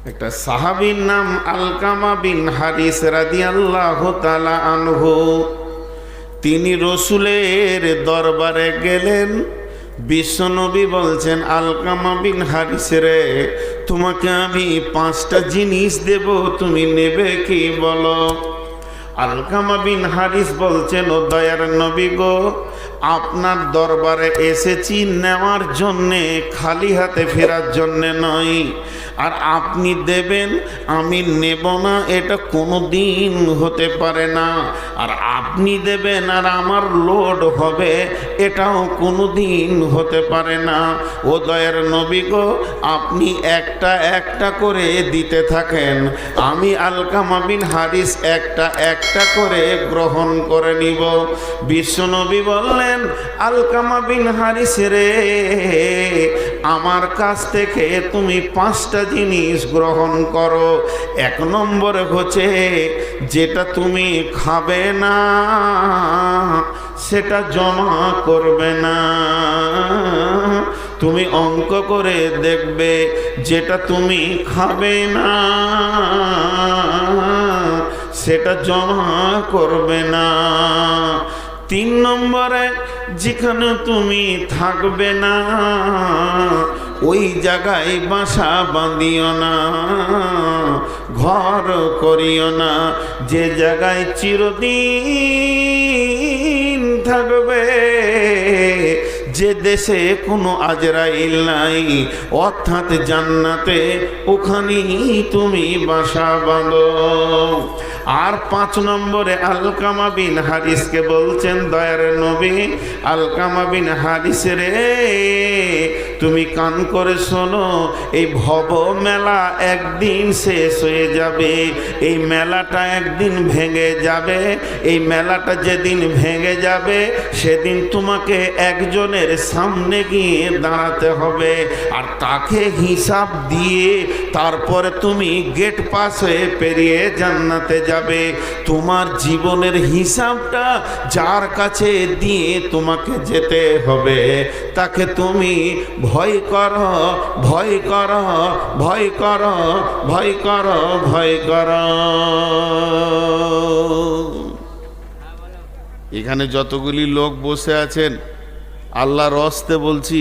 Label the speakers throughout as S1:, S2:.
S1: একটা সাহাবীর নাম আলকামা বিন হারিস রাদিয়াল্লাহু তাআলা আনহু। তিনি রসুলের দরবারে গেলেন। বিশ্বনবী বলছেন, আলকামা বিন হারিস রে, তোমাকে আমি 5টা জিনিস দেব, তুমি নেবে কি বলো? আলকামা বিন হারিস বলছেন, ও দয়ার নবী গো, আপনার দরবারে এসেছি নেওয়ার জন্যে, খালি হাতে ফেরার জন্যে নয়। আর আপনি দেবেন, আমি নেব না, এটা কোনো দিন হতে পারে না। আর আপনি দেবেন আর আমার লোড হবে, এটাও কোনো দিন হতে পারে না। ও দয়ার নবী গো, আপনি একটা একটা করে দিতে থাকেন, আমি আলকামা বিন হারিস একটা একটা করে গ্রহণ করে নিব। বিশ্বনবী বললেন, আলকামা বিন হারিস রে, আমার কাছ থেকে তুমি 5টা জিনিস গ্রহণ করো। 1 নম্বরে হচ্ছে, যেটা তুমি খাবে না সেটা জমা করবে না। তুমি অঙ্ক করে দেখবে, যেটা তুমি খাবে না সেটা জমা করবে না। 3 নম্বরে, যেখানে তুমি থাকবে না ওই জায়গায় বাসা বাঁধিও না, ঘর করিও না। যে জায়গায় চিরদিন থাকবে, যে দেশে কোনো আজরাইল নাই, অর্থাৎ জান্নাতে, ওখানেই তুমি বাসা বাঁধো। আর 5 নম্বরে আলকামা বিন হারিসকে বলছেন, দয়ার নবী, আলকামা বিন হারিস রে, তুমি কান করে শোনো, এই ভব মেলা একদিন শেষ হয়ে যাবে, এই মেলাটা একদিন ভেঙে যাবে। এই মেলাটা যেদিন ভেঙে যাবে, সেদিন তোমাকে একজনের সামনে গিয়ে দাঁড়াতে হবে, আর তাকে হিসাব দিয়ে তারপরে তুমি গেট পাস হয়ে পেরিয়ে জান্নাতে যাবে। তোমার জীবনের হিসাবটা যার কাছে দিয়ে তোমাকে যেতে হবে, তাকে তুমি ভয় করো, ভয় করো, ভয় করো, ভয় করো, ভয় করো। এখানে যতগুলি লোক বসে আছেন, আল্লাহর হস্তে বলছি,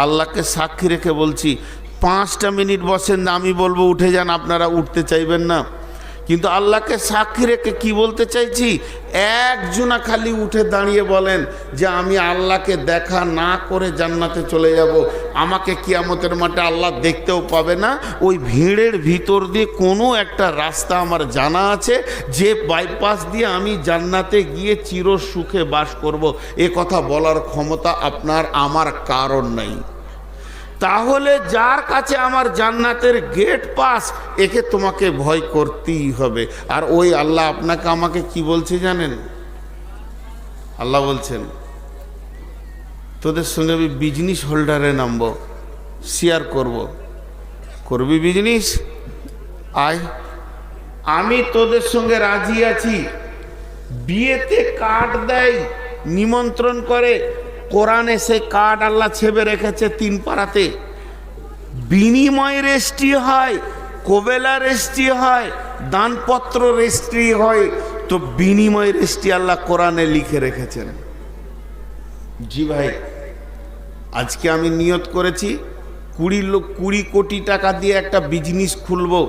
S1: আল্লাহকে সাক্ষী রেখে বলছি, 5টা মিনিট বসেন, আমি বলবো উঠে যান, আপনারা উঠতে চাইবেন না। কিন্তু আল্লাহকে সাক্ষী রেখে কি বলতে চাইছি, একজনা খালি উঠে দাঁড়িয়ে বলেন যে আমি আল্লাহকে দেখা না করে জান্নাতে চলে যাব। আমাকে কিয়ামতের মাঠে আল্লাহ দেখতেও পাবে না। ওই ভিড়ের ভিতর দিয়ে কোনো একটা রাস্তা আমার জানা আছে, যে বাইপাস দিয়ে আমি জান্নাতে গিয়ে চির সুখে বাস করব। এ কথা বলার ক্ষমতা আপনার আমার কারণ নাই। তাহলে যার কাছে আমার জান্নাতের গেট পাস, একে তোমাকে ভয় করতেই হবে। আর ওই আল্লাহ আপনাকে আমাকে কি বলছে জানেন? আল্লাহ বলছেন, তোদের সঙ্গে আমি বিজনেস হোল্ডারে নামবো, শেয়ার করব। করবি বিজনেস? আয়, আমি তোদের সঙ্গে রাজি আছি। বিয়েতে কার্ড দেয়, নিমন্ত্রণ করে, কোরআনে সে কার্ড আল্লাহ ছেপে রেখেছে 3 পারাতে। বিনিময় রেজিস্ট্রি হয়, কোবেলা রেজিস্ট্রি হয়, দানপত্র রেজিস্ট্রি হয়। তো বিনিময় রেজিস্ট্রি আল্লাহ কোরআনে লিখে রেখেছেন। জি ভাই, আজকে আমি নিয়ত করেছি 20 কোটি টাকা দিয়ে একটা বিজনেস খুলবো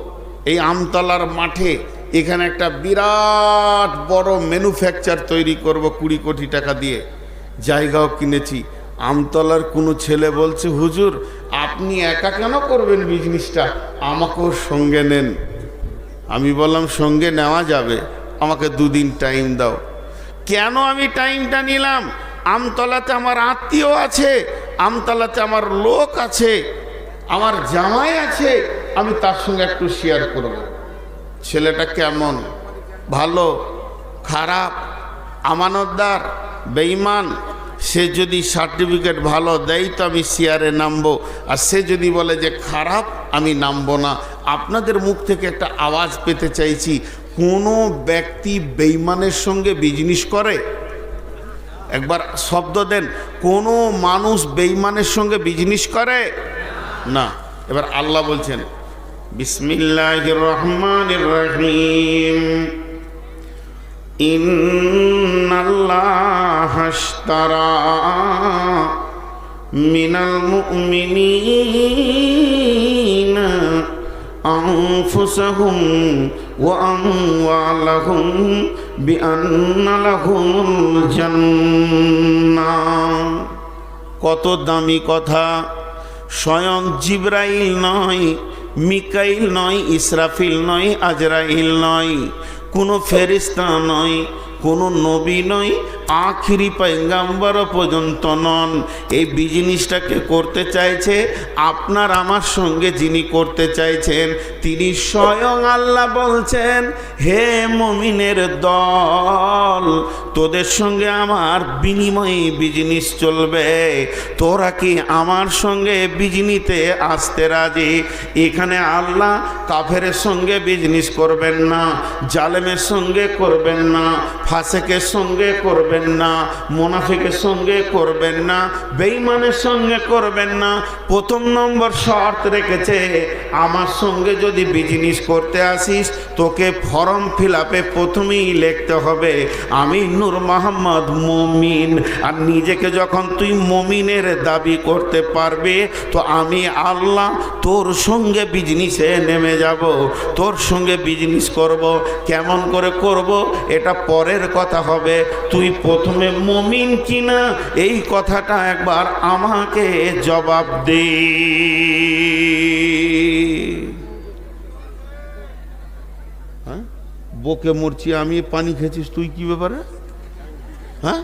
S1: এই আমতলার মাঠে। এখানে একটা বিরাট বড় ম্যানুফ্যাকচার তৈরি করব 20 কোটি টাকা দিয়ে। জায়গাও কিনেছি। আমতলার কোনো ছেলে বলছে, হুজুর আপনি একা কেন করবেন বিজনেসটা, আমাকেও সঙ্গে নেন। আমি বললাম, সঙ্গে নেওয়া যাবে, আমাকে 2 দিন টাইম দাও। কেন আমি টাইমটা নিলাম? আমতলাতে আমার আত্মীয় আছে, আমতলাতে আমার লোক আছে, আমার জামাই আছে, আমি তার সঙ্গে একটু শেয়ার করব। ছেলেটা কেমন, ভালো, খারাপ, আমানতদার, বেঈমান, সে যদি সার্টিফিকেট ভালো দেয় তো আমি শেয়ারে নামবো, আর সে যদি বলে যে খারাপ, আমি নামবো না। আপনাদের মুখ থেকে একটা আওয়াজ পেতে চাইছি, কোনো ব্যক্তি বেঈমানের সঙ্গে বিজনেস করে? একবার শব্দ দেন, কোনো মানুষ বেঈমানের সঙ্গে বিজনেস করে না। এবার আল্লাহ বলছেন, বিসমিল্লাহির রহমানির রহিম। ইন্নাল্লাহা আশতারা মিনাল মুমিনিনা আনফুসাহুম ওয়া আমওয়ালাহুম বিআন্না লাহুমুল জান্নাহ। কত দামি কথা! স্বয়ং জিবরাইল নয়, মিকাইল নয়, ইসরাফিল নয়, আজরাইল নয়, কোনো ফেরেশতা নয়, কোনো নবী নয়, আখিরি পয়গাম্বর পর্যন্ত নন। এই বিজনেসটাকে করতে চাইছে আপনার আমার সঙ্গে, যিনি করতে চাইছেন তিনি স্বয়ং আল্লাহ বলছেন, হে মুমিনের দল, তোদের সঙ্গে আমার বিনিময়ে বিজনেস চলবে। তোরা কি আমার সঙ্গে বিজনিতে আসতে রাজি? এখানে আল্লাহ কাফেরের সঙ্গে বিজনেস করবেন না, জালেমের সঙ্গে করবেন না, ফাসেকের সঙ্গে করবেন না, মুনাফিকের সঙ্গে করবেন না, বেঈমানের সঙ্গে করবেন না। প্রথম নম্বর শর্ত রেখেছে, আমার সঙ্গে যদি বিজনেস করতে আসিস তোকে ফর্ম ফিল আপে প্রথমেই লিখতে হবে আমি নূর মোহাম্মদ মুমিন। আর নিজেকে যখন তুই মুমিনের দাবি করতে পারবে তো আমি আল্লাহ তোর সঙ্গে বিজনেসে নেমে যাব, তোর সঙ্গে বিজনেস করব। কেমন করে করব এটা পরের কথা হবে। তুই প্রথমে মুমিন কিনা এই কথাটা একবার আমাকে জবাব দে। হ্যাঁ, বকে মরছি আমি, পানি খেয়েছিস তুই, কি ব্যাপারে? হ্যাঁ,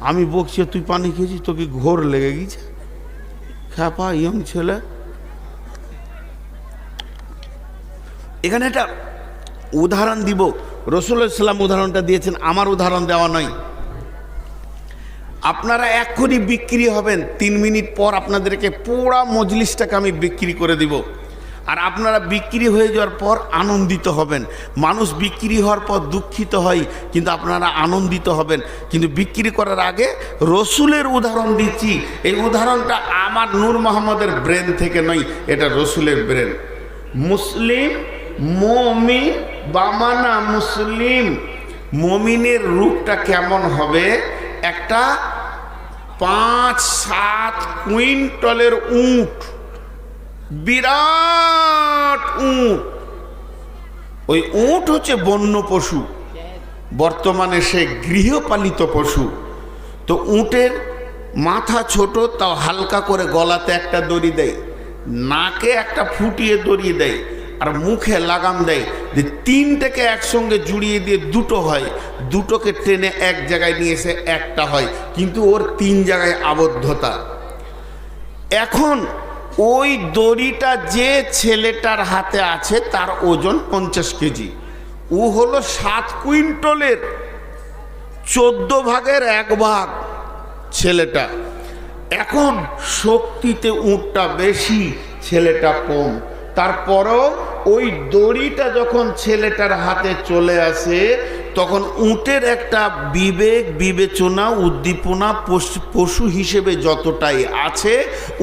S1: আমি বকছি তুই পানি খেয়েছিস, তোকে ঘোর লেগে গেছে? খ্যাপা ইয়ং ছেলে। এখানে একটা উদাহরণ দিব, রাসূলুল্লাহ সাল্লাল্লাহু আলাইহি ওয়াসাল্লাম উদাহরণটা দিয়েছেন, আমার উদাহরণ দেওয়া নয়। আপনারা এক্ষুনি বিক্রি হবেন, 3 মিনিট পর আপনাদেরকে পুরা মজলিসটাকে আমি বিক্রি করে দিব। আর আপনারা বিক্রি হয়ে যাওয়ার পর আনন্দিত হবেন। মানুষ বিক্রি হওয়ার পর দুঃখিত হয়, কিন্তু আপনারা আনন্দিত হবেন। কিন্তু বিক্রি করার আগে রসুলের উদাহরণ দিচ্ছি। এই উদাহরণটা আমার নূর মোহাম্মদের ব্রেন থেকে নয়, এটা রসুলের ব্রেন। মুসলিম, মুমিন, বামানা মুসলিম। মুমিনের রূপটা কেমন হবে? একটা 5-7 কুইন্টলের উট, বিরাট উট। ওই উট হচ্ছে বন্য পশু, বর্তমানে সে গৃহপালিত পশু। তো উটের মাথা ছোট, তাও হালকা করে গলাতে একটা দড়ি দেয়, নাকে একটা ফুটিয়ে দড়ি দেয়, আর মুখে লাগাম দেয় যে 3টাকে একসঙ্গে জুড়িয়ে দিয়ে 2টো হয়, 2টোকে টেনে এক জায়গায় নিয়ে এসে একটা হয়, কিন্তু ওর 3 জায়গায় আবদ্ধতা। এখন ওই দড়িটা যে ছেলেটার হাতে আছে তার ওজন 50 কেজি। ও হলো 7 কুইন্টলের 14 ভাগের 1 ভাগ ছেলেটা। এখন শক্তিতে উটটা বেশি, ছেলেটা কম। তারপরও ওই দড়িটা যখন ছেলেটার হাতে চলে আসে তখন উটের একটা বিবেক, বিবেচনা, উদ্দীপনা পশু হিসেবে যতটাই আছে,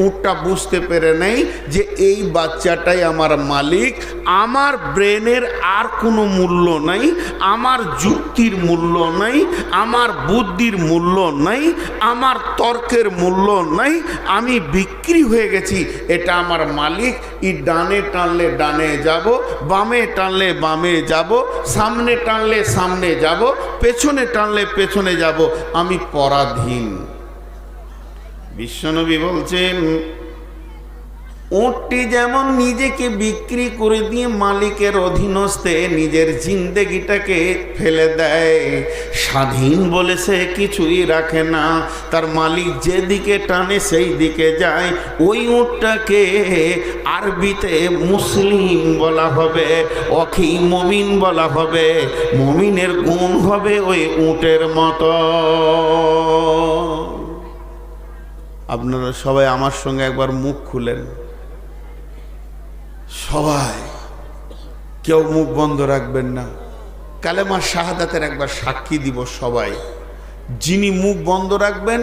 S1: উটটা বুঝতে পেরে নেই যে এই বাচ্চাটাই আমার মালিক। আমার ব্রেনের আর কোনো মূল্য নাই, আমার যুক্তির মূল্য নাই, আমার বুদ্ধির মূল্য নাই, আমার তর্কের মূল্য নাই। আমি বিক্রি হয়ে গেছি, এটা আমার মালিক। ই ডানে টানলে ডানে যাব, বামে টানলে বামে যাব, সামনে টানলে সামনে যাব, পেছনে টানলে পেছনে যাব, আমি পরাধীন। বিশ্বনবী বলছেন, উটটি যেমন নিজেকে বিক্রি করে দিয়ে মালিকের অধীনস্থে নিজের জিন্দেগিটাকে ফেলে দেয়, স্বাধীন বলে সে কিছুই রাখে না, তার মালিক যেদিকে টানে সেই দিকে যায়। ওই উটটাকে আরবিতে মুসলিম বলা হবে, অখি মুমিন বলা হবে। মুমিনের গুণ হবে ওই উটের মতো। আপনারা সবাই আমার সঙ্গে একবার মুখ খুলেন, সবাই, কেউ মুখ বন্ধ রাখবেন না। কালেমা শাহাদাতের একবার সাক্ষী দিব সবাই। যিনি মুখ বন্ধ রাখবেন,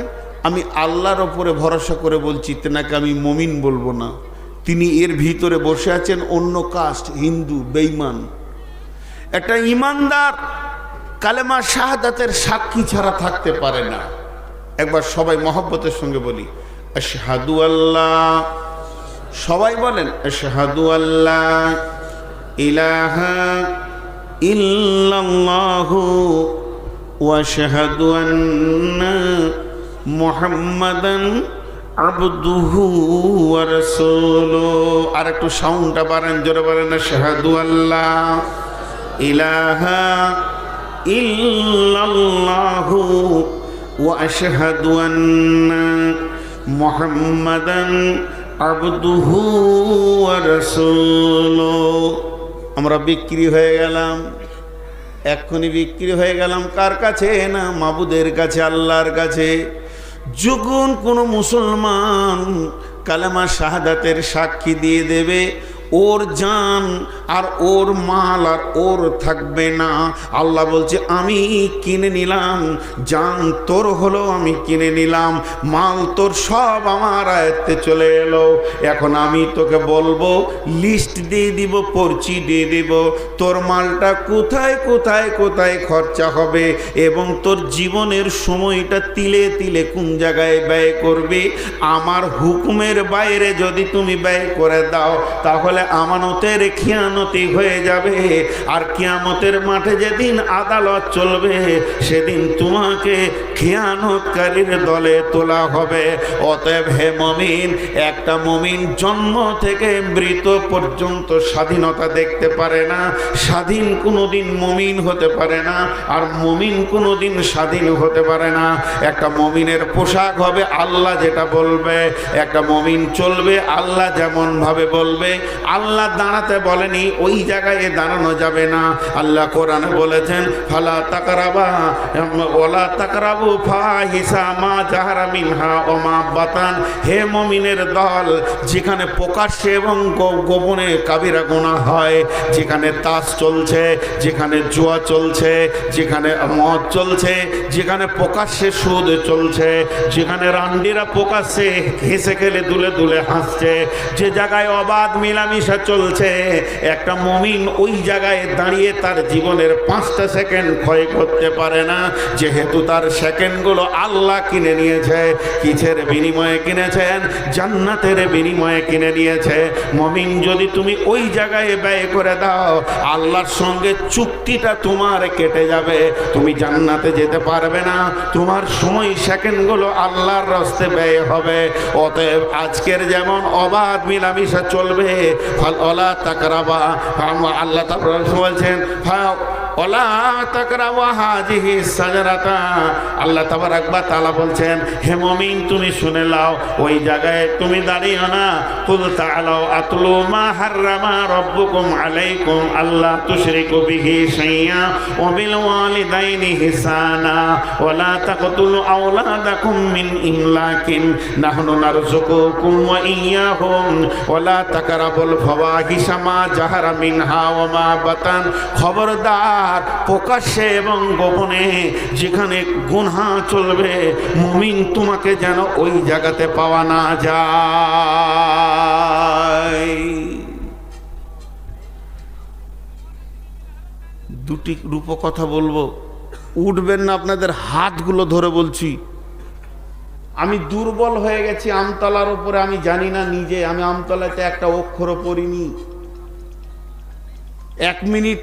S1: আমি আল্লাহর ওপরে ভরসা করে বলছি, তেনাকে আমি মুমিন বলবো না। তিনি এর ভিতরে বসে আছেন অন্য কাস্ট, হিন্দু, বেঈমান। একটা ইমানদার কালেমা শাহাদাতের সাক্ষী ছাড়া থাকতে পারে না। একবার সবাই মহব্বতের সঙ্গে বলি আশহাদু আল্লাহ, সবাই বলেন আশহাদু আল্লাহ ইলাহা ইল্লাল্লাহু ওয়া আশহাদু আন্না মুহাম্মাদান আবদুহু ওয়া রাসূলুহু। আর একটু সাউন্ডটা বাড়ান, জোরে বলেন আশহাদু আল্লাহ ইলাহা ইল্লাল্লাহু ওয়া আশহাদু আন্না মুহাম্মাদান আবদুহু ওয়া রাসূলুহু। আমরা বিক্রি হয়ে গেলাম, এক্ষুনি বিক্রি হয়ে গেলাম কার কাছে? না, মাবুদের কাছে, আল্লাহর কাছে। যখন কোনো মুসলমান কালেমা শাহাদাতের সাক্ষী দিয়ে দেবে, ওর জান আর ওর মাল আর ওর থাকবে না। আল্লাহ বলছে আমি কিনে নিলাম, জান তোর হলো আমি কিনে নিলাম, মাল তোর সব আমার আয়ত্তে চলে এলো। এখন আমি তোকে বলবো, লিস্ট দিয়ে দিব, পর্চি দিয়ে দিব, তোর মালটা কোথায় কোথায় কোথায় খরচা হবে এবং তোর জীবনের সময়টা তিলে তিলে কোন জায়গায় ব্যয় করবে। আমার হুকুমের বাইরে যদি তুমি ব্যয় করে দাও তাহলে আমানতের খিয়ানতি হয়ে যাবে। আর কিয়ামতের মাঠে যেদিন আদালত চলবে সেদিন তোমাকে খিয়ানতকারীর দলে তোলা হবে। অতএব হে মুমিন, একটা মুমিন জন্ম থেকে মৃত পর্যন্ত স্বাধীনতা দেখতে পারে না, স্বাধীন কোনোদিন মুমিন হতে পারে না, আর মুমিন কোনোদিন স্বাধীন হতে পারে না। একটা মুমিনের পোশাক হবে আল্লাহ যেটা বলবে, একটা মুমিন চলবে আল্লাহ যেমন ভাবে বলবে। আল্লাহ দাঁড়াতে বলেনি, ওই জায়গায় দাঁড়ানো যাবে না। আল্লাহ কোরআনে বলেছেন ফালা তাকরাবা ওয়ালা তাকরাবু ফাহিশা মা জাহারা মিনহা ওয়া মা বাতান। হে মুমিনের দল, যেখানে প্রকাশ্যে এবং গোপনে কাবিরা গুনাহ হয়, যেখানে তাস চলছে, যেখানে জুয়া চলছে, যেখানে মদ চলছে, যেখানে প্রকাশ্যে সুদ চলছে, যেখানে রান্ডিরা প্রকাশ্যে হেসে খেলে দুলে দুলে হাসছে, যে জায়গায় অবাধ মিলামিশা চলছে, একটা মুমিন ওই জায়গায় দাঁড়িয়ে তার জীবনের 5টা সেকেন্ড ক্ষয় করতে পারে না, যেহেতু তার সেকেন্ডগুলো আল্লাহ কিনে নিয়েছে। কিসের বিনিময়ে কিনেছেন? জান্নাতের বিনিময়ে কিনে নিয়েছে। মুমিন যদি তুমি ওই জায়গায় ব্যয় করে দাও, আল্লাহর সঙ্গে চুক্তিটা তোমার কেটে যাবে, তুমি জান্নাতে যেতে পারবে না, তোমার সময় সেকেন্ডগুলো আল্লাহর রাস্তায় ব্যয় হবে। অতএব আজকের যেমন অবাধ মিলামিশা চলবে, ওয়ালা তাকরাবা, আল্লাহ তাআলা বলছেন ওয়ালা তাকরাবা হাযিহি সাজারাতা। আল্লাহ তাবারাক ওয়া তাআলা বলছেন, হে মুমিন তুমি শুনে নাও, ওই জায়গায় তুমি দাঁড়িও না। কুল তাআলাউ আতলু মা হাররামা রাব্বুকুম আলাইকুম আল্লা তুশরিকু বিহি শাইআ ওয়া বিল ওয়ালিদাইনি ইহসানা ওয়া লা তাকতুলু আওলাদাকুম মিন ইমলাকিন নাহনু নারযুকুকুম ওয়া ইয়্যাহুম ওয়া লা তাকরাবুল ফাওয়াহিশা মা জাহারা মিনহা ওয়া মা বাতান। খবরদার, প্রকাশ্যে এবং গোপনে যেখানে গুনাহ চলবে, মুমিন তোমাকে যেন ওই জায়গাতে পাওয়া না যায়। দুটি রূপকথা বলবো, উঠবেন না, আপনাদের হাতগুলো ধরে বলছি। আমি দুর্বল হয়ে গেছি আমতলার উপরে, আমি জানি না নিজে, আমি আমতলাতে একটা অক্ষরও পড়িনি। 1 মিনিট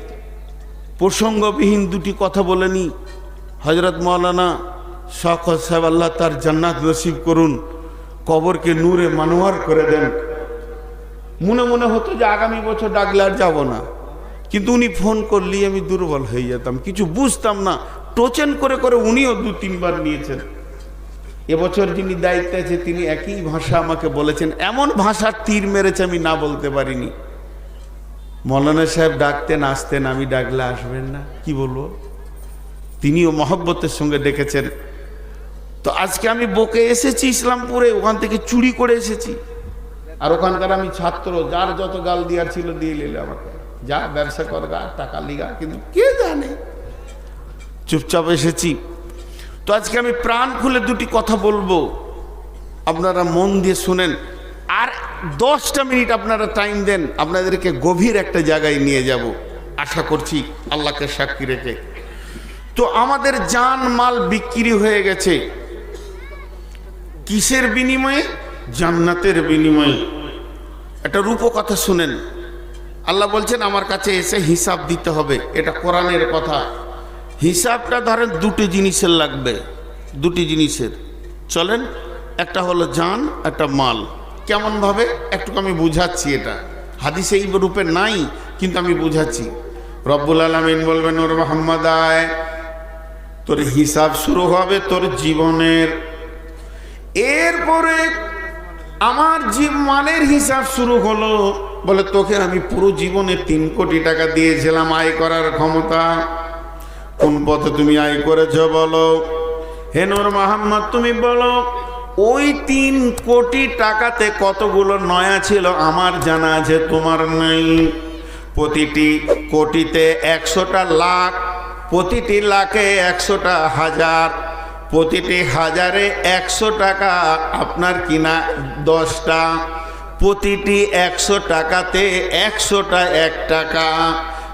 S1: প্রসঙ্গবিহীন দুটি কথা বলেনি। হযরত মাওলানা শওকত সাহেব, আল্লাহ তার জান্নাত নসিব করুন, কবরকে নূরে মানোয়ার করে দেন। মনে মনে হতো যে আগামী বছর ডাকলে আর যাবো না, কিন্তু উনি ফোন করলেই আমি দুর্বল হয়ে যেতাম, কিছু বুঝতাম না। টোচেন করে করে উনিও 2-3 বার নিয়েছেন। এবছর যিনি দায়িত্বে আছে তিনি একই ভাষা আমাকে বলেছেন, এমন ভাষার তীর মেরেছে আমি না বলতে পারিনি। মৌলানা সাহেব ডাকতেন, আসতেন, আমি ডাকলে আসবেন না, কি বলবো। তিনিও মহব্বতের সঙ্গে ডেকেছেন। তো আজকে আমি বকে এসেছি ইসলামপুরে, ওখান থেকে চুরি করে এসেছি। আর ওখানকার আমি ছাত্র, যার যত গাল দেওয়ার ছিল দিয়ে নিলে আমাকে, যা ব্যবসা কর গা, টাকা লিগা, কিন্তু কে জানে, চুপচাপ এসেছি। তো আজকে আমি প্রাণ খুলে দুটি কথা বলবো, আপনারা মন দিয়ে শুনেন। আর 10টা মিনিট আপনারা টাইম দেন, আপনাদেরকে গভীর একটা জায়গায় নিয়ে যাব, আশা করছি আল্লাহকে সাক্ষী রেখে। তো আমাদের জান মাল বিক্রি হয়ে গেছে কিসের বিনিময়ে? জান্নাতের বিনিময়ে। একটা রূপকথা শুনেন। আল্লাহ বলছেন আমার কাছে এসে হিসাব দিতে হবে, এটা কোরআনের কথা। হিসাবটা ধরেন দুটি জিনিসের লাগবে, দুটি জিনিসের। চলেন, একটা হলো জান, একটা মাল। কেমনভাবে একটু আমি বুঝাচ্ছি, এটা হাদিসে এই রূপে নাই, কিন্তু আমি বুঝাচ্ছি। রব্বুল আলামিন বলবেন ওর মোহাম্মদ আয়, তোর হিসাব শুরু হবে তোর জীবনের, এরপরে আমার মালের হিসাব শুরু হলো। বলে তোকে আমি পুরো জীবনে 3 কোটি টাকা দিয়েছিলাম আয় করার ক্ষমতা, কোন পথে তুমি আয় করেছো বলো? হে নূর মোহাম্মদ তুমি বলো, ওই 3 কোটি টাকাতে কতগুলো নয়া ছিল আমার জানা আছে, তোমার নাই। প্রতিটি কোটিতে 100টা লাখ, প্রতিটি লাখে 100টা হাজার, প্রতিটি হাজারে 100 টাকা আপনার কিনা 10টা, প্রতিটি 100 টাকাতে 100টা 1 টাকা,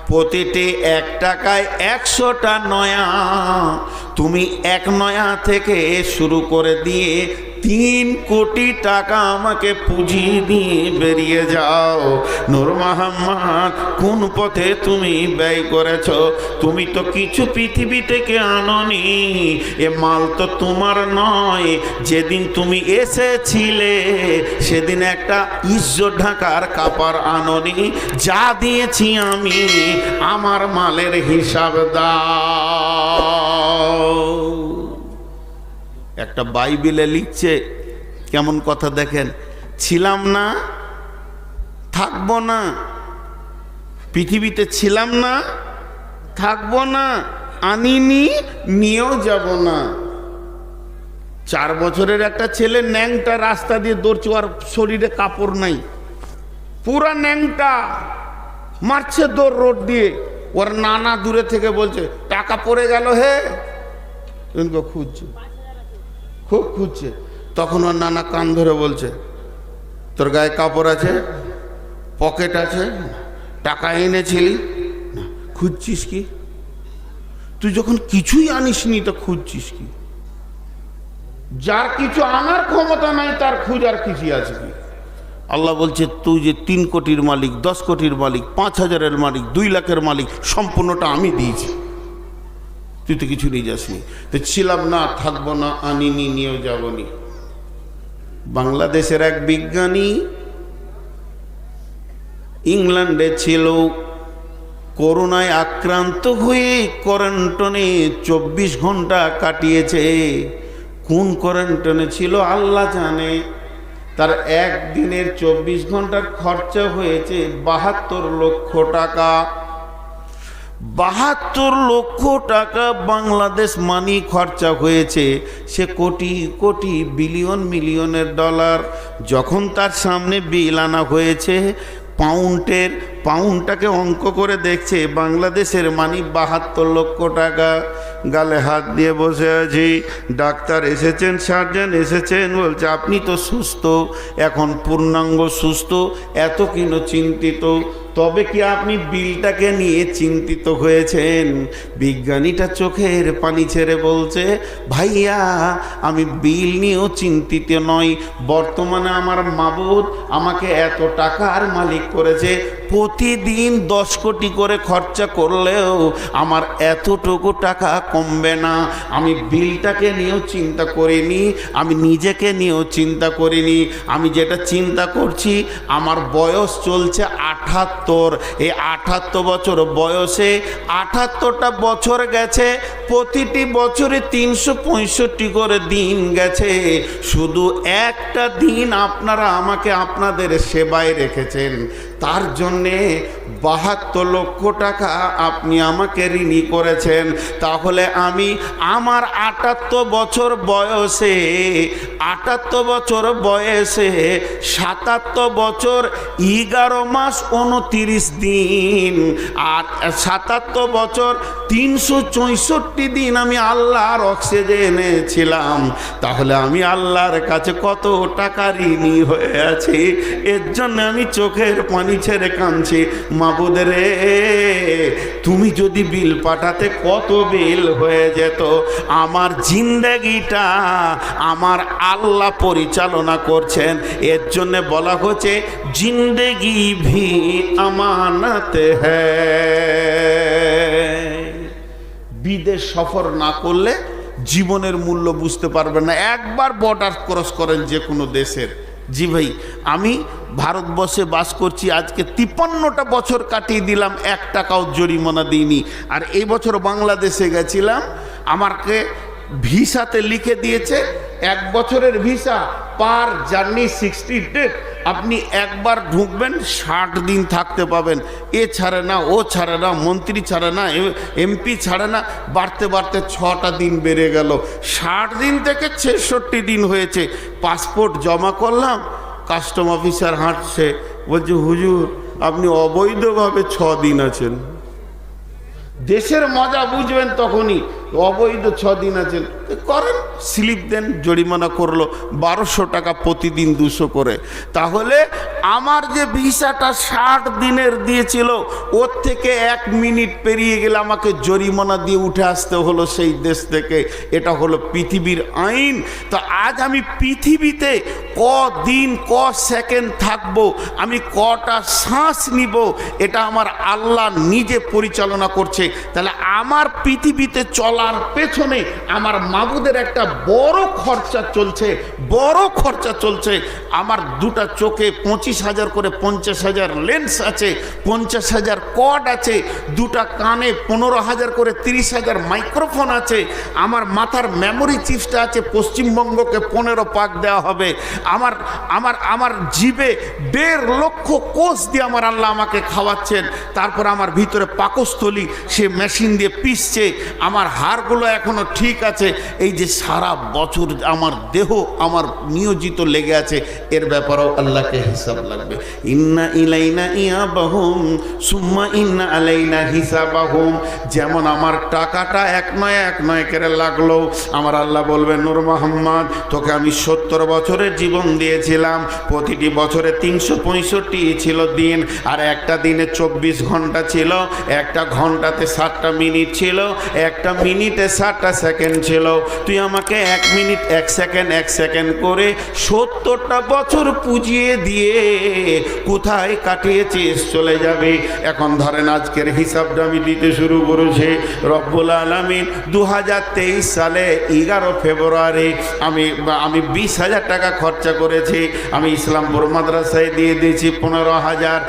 S1: প্রতিটি 1 টাকায় 100টা নয়া। তুমি 1 নয়া থেকে শুরু করে দিয়ে 3 কোটি টাকা আমাকে পুঁজি দিয়ে বেরিয়ে যাও। নূর মোহাম্মদ কোন পথে তুমি ব্যয় করেছ? তুমি তো কিছু পৃথিবী থেকে আনোনি, এ মাল তো তোমার নয়। যেদিন তুমি এসেছিলে সেদিন একটা ইজ্জত ঢাকার কাপড় আনোনি, যা দিয়েছি আমি আমার মালের হিসাব দাও। একটা বাইবেলে লিখছে, কেমন কথা দেখেন, ছিলাম না থাকবো না, পৃথিবীতে ছিলাম না থাকবো না, আনিনি নিয়েও যাব না। 4 বছরের একটা ছেলে ন্যাংটা রাস্তা দিয়ে দৌড়ছে, আর শরীরে কাপড় নাই, পুরা ন্যাংটা, মারছে দৌড় রোড দিয়ে। ওর নানা দূরে থেকে বলছে টাকা পড়ে গেল হে, খুঁজছে, খুব খুঁজছে। তখন ওর নানা কান ধরে বলছে তোর গায়ে কাপড় আছে, পকেট আছে, টাকা এনেছিলি, খুঁজছিস কি? তুই যখন কিছুই আনিসনি তো খুঁজছিস কি? যার কিছু আনার ক্ষমতা নাই তার খুঁজার কিছু আছে কি? আল্লাহ বলছে তুই যে 3 কোটির মালিক, 10 কোটির মালিক, 5,000-এর মালিক, 2 লাখের মালিক, সম্পূর্ণটা আমি দিয়েছি, তুই তো কিছু নিয়ে যাসনি। তো ছিলাম না থাকবো না, আনিনি নিয়েও যাবনি। বাংলাদেশের এক বিজ্ঞানী ইংল্যান্ডে ছিল, করোনায় আক্রান্ত হয়ে কোয়ারেন্টাইনে 24 ঘন্টা কাটিয়েছে। কোন কোয়ারেন্টাইনে ছিল আল্লাহ জানে। তার একদিনের 24 ঘন্টার খরচা হয়েছে 72 লক্ষ টাকা। 72 লক্ষ টাকা বাংলাদেশ মানি খরচা হয়েছে। সে কোটি কোটি বিলিয়ন মিলিয়নের ডলার। যখন তার সামনে বিল আনা হয়েছে পাউন্ডটাকে অঙ্ক করে দেখছে, বাংলাদেশের মানি 72 লক্ষ টাকা। গালে হাত দিয়ে বসে আছি, ডাক্তার এসেছেন, সার্জন এসেছেন, বলছে আপনি তো সুস্থ, এখন পূর্ণাঙ্গ সুস্থ, এত কেন চিন্তিত? তবে কি আপনি বিলটাকে নিয়ে চিন্তিত হয়েছেন? বিজ্ঞানীটা চোখের পানি ছেড়ে বলছে, ভাইয়া আমি বিল নিয়েও চিন্তিত নই। বর্তমানে আমার মাবুদ আমাকে এত টাকার মালিক করেছে, প্রতিদিন 10 কোটি করে খরচা করলেও আমার এতটুকু টাকা কমবে না। আমি বিলটাকে নিয়েও চিন্তা করিনি, আমি নিজেকে নিয়েও চিন্তা করিনি। আমি যেটা চিন্তা করছি, আমার বয়স চলছে 78। এই 78 বছর বয়সে 78টা বছর গেছে, প্রতিটি বছরে 365 করে দিন গেছে। শুধু একটা দিন আপনারা আমাকে আপনাদের সেবায় রেখেছেন, তার জন্যে 72 লক্ষ টাকা আপনি আমাকে ঋণী করেছেন। তাহলে আমি আমার 78 বছর বয়সে 77 বছর 11 মাস 29 দিন আর 77 বছর 364 দিন আমি আল্লাহর অক্সিজেনে ছিলাম। তাহলে আমি আল্লাহর কাছে কত টাকা ঋণী হয়ে আছি। এর জন্য আমি চোখের পানি ছেড়ে কাঁদছি, মাবুদ রে, তুমি যদি বিল পাঠাতে কত বিল হয়ে যেত। আমার জিন্দেগিটা আমার আল্লাহ পরিচালনা করছেন। এর জন্য বলা হচ্ছে জিন্দেগি ভি আমানত হ্যায়। বিদেশ সফর না করলে জীবনের মূল্য বুঝতে পারবেন না। একবার বর্ডার ক্রস করেন যে কোনো দেশের। জি ভাই, আমি ভারতবর্ষে বাস করছি আজকে 53টা বছর কাটিয়ে দিলাম, 1 টাকাও জরিমানা দিইনি। আর এই বছর বাংলাদেশে গেছিলাম, আমাকে ভিসাতে লিখে দিয়েছে 1 বছরের ভিসা, পার জার্নি 60 ডেজ। আপনি একবার ঢুকবেন 60 দিন থাকতে পাবেন। এ ছাড়ে না, ও ছাড়ে না, মন্ত্রী ছাড়ে না, এমপি ছাড়ে না, বাড়তে বাড়তে 6টা দিন বেড়ে গেল। 60 দিন থেকে 66 দিন হয়েছে। পাসপোর্ট জমা করলাম, কাস্টম অফিসার হাঁটছে, বলছে হুজুর আপনি অবৈধভাবে 6 দিন আছেন। দেশের মজা বুঝবেন তখনই, অবৈধ 6 দিন আছেন, করেন, স্লিপ দেন। জরিমানা করলো 1200 টাকা প্রতিদিন 200 করে। তাহলে আমার যে ভিসাটা 60 দিনের দিয়েছিল, ওর থেকে 1 মিনিট পেরিয়ে গেলে আমাকে জরিমানা দিয়ে উঠে আসতে হলো সেই দেশ থেকে। এটা হলো পৃথিবীর আইন। তো আজ আমি পৃথিবীতে কদিন সেকেন্ড থাকবো, আমি কটা শ্বাস নিব, এটা আমার আল্লাহ নিজে পরিচালনা করছে। তাহলে আমার পৃথিবীতে চলার পেছনে আমার মাবুদের একটা বড় খরচা চলছে। আমার 2টা চোখে 25,000 করে 50,000 লেন্স আছে, 50,000 কর্ড আছে, 2টা কানে 15,000 করে 30,000 মাইক্রোফোন আছে, আমার মাথার মেমোরি চিপসটা আছে, পশ্চিমবঙ্গকে 15 পাক দেওয়া হবে। আমার জিভে 1.5 লক্ষ কোষ দিয়ে আমার আল্লাহ আমাকে খাওয়াচ্ছেন। তারপর আমার ভিতরে পাকস্থলী, সে মেশিন দিয়ে পিসছে, আমার হাড়গুলো এখনো ঠিক আছে। এই যে সারা বছর আমার দেহ আমার নিয়োজিত লেগে আছে, এর ব্যাপারেও আল্লাহকে হিসাব লাগবে। ইন্না ইলাইনা ইয়াবাহুম সুম্মা ইন্না আলাইনা হিসাবাহুম। যেমন আমার টাকাটা এক নয় করে লাগলো, আমার আল্লাহ বলবেন নূর মোহাম্মদ, তোকে আমি 70 বছরের জীবন দিয়েছিলাম, প্রতিটি বছরে 365 ছিল দিন, আর একটা দিনে 24 ঘন্টা ছিল, একটা ঘন্টাতে 60টা মিনিট ছিল, একটা মিনিটে 60টা সেকেন্ড ছিল। তুই আমাকে 1 মিনিট 1 সেকেন্ড করে 70টা বছর পুজিয়ে দিয়ে কোথায় কাটিয়েছিস চলে যাবে। এখন ধরেন আজকের হিসাবটা আমি দিতে শুরু করেছি। রব্বুল আলামিন 2023 সালে 11 ফেব্রুয়ারি আমি 20,000 টাকা খরচা করেছি। আমি ইসলামপুর মাদ্রাসায় দিয়ে দিয়েছি 15,000,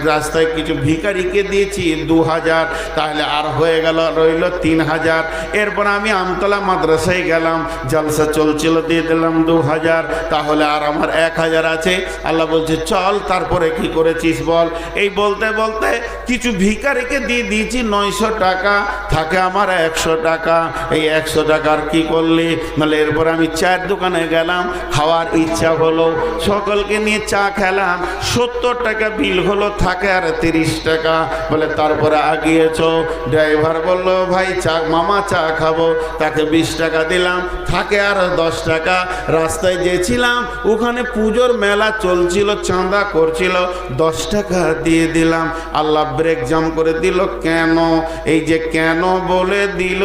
S1: রাস্তায় কিছু ভিখারিকে দিয়েছি 2,000, তাহলে আর হয়ে গেল রইল 3,000। এরপর আমি আমতলা মাদ্রাসায় গেলাম, জলসা চলছিল, দিয়ে দিলাম 2,000, তাহলে আর আমার 1,000 আছে। আল্লাহ বলছে চল, তারপরে কি করেছিস বল। এই বলতে বলতে কিছু ভিখারিকে দিয়ে দিয়েছি 900 টাকা, থাকে আমার 100 টাকা। এই 100 টাকার কি করলি? মানে এরপর আমি চায়ের দোকানে গেলাম, খাওয়ার ইচ্ছা হলো, সকলকে নিয়ে চা খেলাম, 70 টাকা বিল হলো, থাকে আর 30 টাকা। বলে তারপরে আগিয়েছ। ড্রাইভার বললো ভাই চা, মামা চা খাবো, তাকে 20 টাকা দিলাম, থাকে আর 10 টাকা। রাস্তায় যেছিলাম, ওখানে পুজোর মেলা চলছিল, চাঁদা করছিল, 10 টাকা দিয়ে দিলাম। আল্লাহ ব্রেক জাম করে দিল। কেন? এই যে কেন বলে দিল,